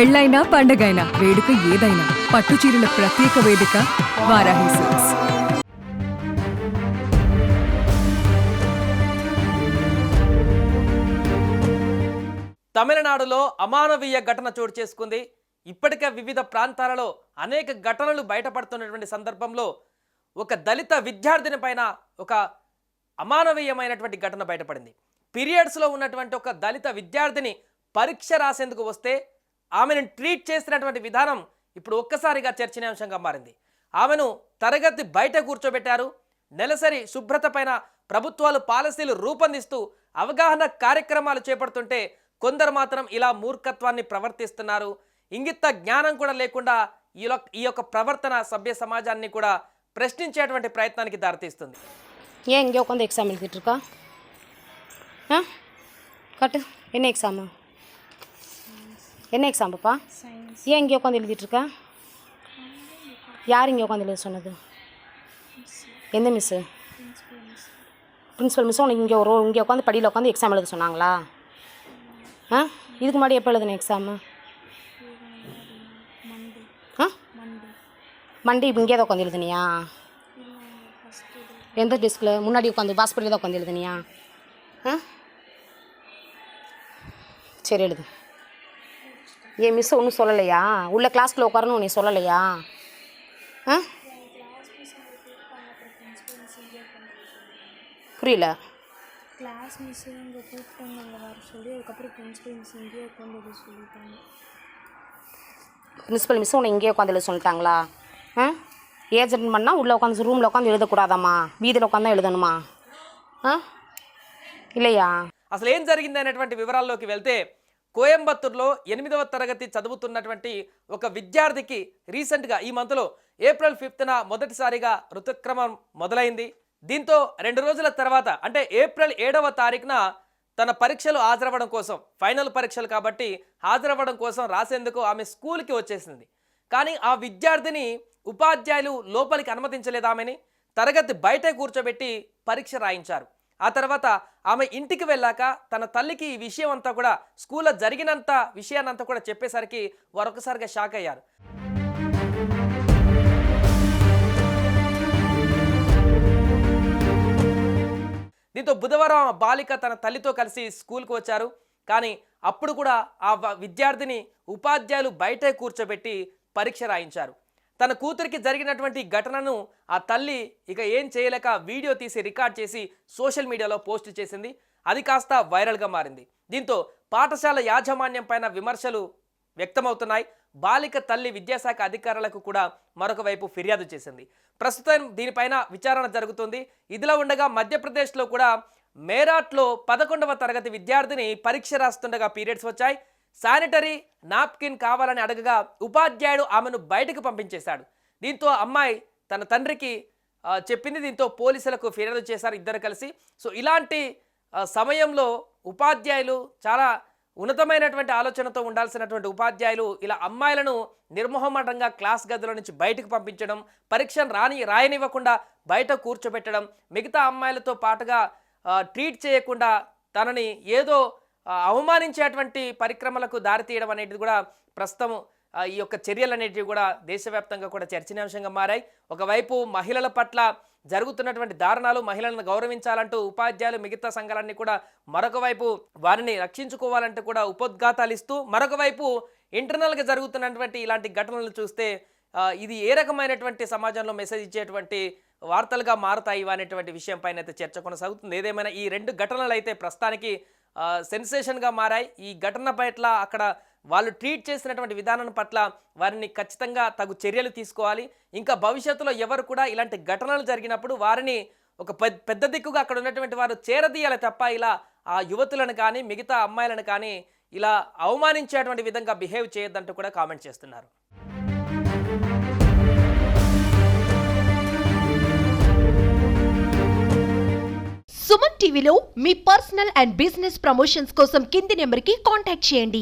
పెళ్ళైనా పండగైనా వేడుక ఏదైనా పట్టు చీరల ప్రత్యేక వేదిక వారాహి సిల్క్స్. తమిళనాడులో అమానవీయ ఘటన చోటు చేసుకుంది. ఇప్పటికే వివిధ ప్రాంతాలలో అనేక ఘటనలు బయటపడుతున్నటువంటి సందర్భంలో ఒక దళిత విద్యార్థిని పైన ఒక అమానవీయమైనటువంటి ఘటన బయటపడింది. పీరియడ్స్లో ఉన్నటువంటి ఒక దళిత విద్యార్థిని పరీక్ష రాసేందుకు వస్తే ఆమెను ట్రీట్ చేసినటువంటి విధానం ఇప్పుడు ఒక్కసారిగా చర్చనీయాంశంగా మారింది. ఆమెను తరగతి బయట కూర్చోబెట్టారు. నెలసరి శుభ్రత పైన ప్రభుత్వాలు పాలసీలు రూపొందిస్తూ అవగాహన కార్యక్రమాలు చేపడుతుంటే కొందరు మాత్రం ఇలా మూర్ఖత్వాన్ని ప్రవర్తిస్తున్నారు. ఇంగిత జ్ఞానం కూడా లేకుండా ఈ యొక్క ప్రవర్తన సభ్య సమాజాన్ని కూడా ప్రశ్నించేటువంటి ప్రయత్నానికి దారితీస్తుంది. ஏன் இங்கே உட்காந்து எக்ஸாம் எழுதிட்டு இருக்கா? கட்டு என்ன எக்ஸாமு? என்ன எக்ஸாம் பாப்பா? ஏன் இங்கே உட்காந்து எழுதிட்டு இருக்கா? யார் இங்கே உட்காந்து எழுத சொன்னது? எந்த மிஸ்ஸு? பிரின்ஸிபல் மிஸ்ஸு உனக்கு இங்கே உட்காந்து படியில் உட்காந்து எக்ஸாம் எழுத சொன்னாங்களா? இதுக்கு முன்னாடி எப்போ எழுதுன எக்ஸாமு? மண்டே இப்போ இங்கே தான் உட்காந்து எழுதுனியா? எந்த டெஸ்கில் முன்னாடி உட்காந்து பாஸ்போர்ட்டில் தான் உட்காந்து எழுதுனியா? சரி எழுது. ஏன் மிஸ் ஒன்றும் சொல்லலையா? உள்ள கிளாஸ்க்குள்ள உட்காரணும் நீ சொல்லலையா? புரியல. கிளாஸ் மிஸ் இங்கே கூப்பிட்டாங்க வர சொல்லி அதுக்கப்புறம் பிரின்சிபல் மிஸ் இங்கேயே உட்காந்து சொல்லிட்டாங்க. பிரின்சிபல் மிஸ் உன்னை இங்கேயே உட்காந்து எழுத சொல்லிட்டாங்களா? ஏஜென்ட் பண்ணால் உள்ளே உட்காந்து ரூமில் உட்காந்து எழுதக்கூடாதாம்மா? వీధిలో ఉட்காந்து எழுதணுமா? இல்லையா? అసలు ఏం జరిగింది అనేటువంటి వివరాల్లోకి వెళ్తే కోయంబత్తూరులో 8వ తరగతి చదువుతున్నటువంటి ఒక విద్యార్థికి రీసెంట్గా ఈ మంత్లో ఏప్రిల్ 5న మొదటిసారిగా ఋతుక్రమం మొదలైంది. దీంతో 2 రోజుల తర్వాత అంటే ఏప్రిల్ 7వ తారీఖున తన పరీక్షలు హాజరవ్వడం కోసం, ఫైనల్ పరీక్షలు కాబట్టి హాజరవ్వడం కోసం రాసేందుకు ఆమె స్కూల్కి వచ్చేసింది. కానీ ఆ విద్యార్థిని ఉపాధ్యాయులు లోపలికి అనుమతించలేదు. ఆమెని తరగతి బయటే కూర్చోబెట్టి పరీక్ష రాయించారు. ఆ తర్వాత ఆమె ఇంటికి వెళ్ళాక తన తల్లికి ఈ విషయం అంతా కూడా స్కూల్లో జరిగినంత విషయాన్నంతా కూడా చెప్పేసరికి వారు ఒకసారిగా షాక్ అయ్యారు. దీంతో బుధవారం ఆ బాలిక తన తల్లితో కలిసి స్కూల్కి వచ్చారు. కానీ అప్పుడు కూడా ఆ విద్యార్థిని ఉపాధ్యాయులు బయటే కూర్చోబెట్టి పరీక్ష రాయించారు. తన కూతురికి జరిగినటువంటి ఘటనను ఆ తల్లి ఇక ఏం చేయలేక వీడియో తీసి రికార్డ్ చేసి సోషల్ మీడియాలో పోస్ట్ చేసింది. అది కాస్త వైరల్గా మారింది. దీంతో పాఠశాల యాజమాన్యం పైన విమర్శలు వ్యక్తమవుతున్నాయి. బాలిక తల్లి విద్యాశాఖ అధికారులకు కూడా మరొక వైపు ఫిర్యాదు చేసింది. ప్రస్తుతం దీనిపైన విచారణ జరుగుతుంది. ఇదిలా ఉండగా మధ్యప్రదేశ్లో కూడా మేరాట్లో 11వ తరగతి విద్యార్థిని పరీక్ష రాస్తుండగా పీరియడ్స్ వచ్చాయి. శానిటరీ నాప్కిన్ కావాలని అడగగా ఉపాధ్యాయుడు ఆమెను బయటకు పంపించేశాడు. దీంతో అమ్మాయి తన తండ్రికి చెప్పింది. దీంతో పోలీసులకు ఫిర్యాదు చేశారు ఇద్దరు కలిసి. సో ఇలాంటి సమయంలో ఉపాధ్యాయులు చాలా ఉన్నతమైనటువంటి ఆలోచనతో ఉండాల్సినటువంటి ఉపాధ్యాయులు ఇలా అమ్మాయిలను నిర్మోహమాటంగా క్లాస్ గదిలో నుంచి బయటకు పంపించడం, పరీక్షను రాయనివ్వకుండా బయట కూర్చోబెట్టడం, మిగతా అమ్మాయిలతో పాటుగా ట్రీట్ చేయకుండా తనని ఏదో అవమానించేటువంటి పరిక్రమలకు దారితీయడం అనేది కూడా ప్రస్తుతం ఈ యొక్క చర్యలు అనేటివి కూడా దేశవ్యాప్తంగా కూడా చర్చనీయాంశంగా మారాయి. ఒకవైపు మహిళల పట్ల జరుగుతున్నటువంటి దారుణాలు, మహిళలను గౌరవించాలంటూ ఉపాధ్యాయులు మిగతా సంఘాలన్నీ కూడా మరొక వైపు వారిని రక్షించుకోవాలంటూ కూడా ఉపోద్ఘాతాలు ఇస్తూ, మరొక వైపు ఇంటర్నల్గా జరుగుతున్నటువంటి ఇలాంటి ఘటనలు చూస్తే ఇది ఏ రకమైనటువంటి సమాజంలో మెసేజ్ ఇచ్చేటువంటి వార్తలుగా మారుతాయి అనేటువంటి విషయం పైన అయితే చర్చ కొనసాగుతుంది. ఏదేమైనా ఈ 2 ఘటనలు అయితే ప్రస్తుతానికి సెన్సేషన్గా మారాయి. ఈ ఘటన పట్ల అక్కడ వాళ్ళు ట్రీట్ చేసినటువంటి విధానం పట్ల వారిని ఖచ్చితంగా తగు చర్యలు తీసుకోవాలి. ఇంకా భవిష్యత్తులో ఎవరు కూడా ఇలాంటి ఘటనలు జరిగినప్పుడు వారిని ఒక పెద్ద దిక్కుగా అక్కడ ఉన్నటువంటి వారు చేరదీయాలి తప్ప ఇలా ఆ యువతులను కానీ మిగతా అమ్మాయిలను కానీ ఇలా అవమానించేటువంటి విధంగా బిహేవ్ చేయొద్దంటూ కూడా కామెంట్ చేస్తున్నారు. సుమన్ టీవీలో మీ పర్సనల్ అండ్ బిజినెస్ ప్రమోషన్స్ కోసం కింది నెంబర్కి కాంటాక్ట్ చేయండి.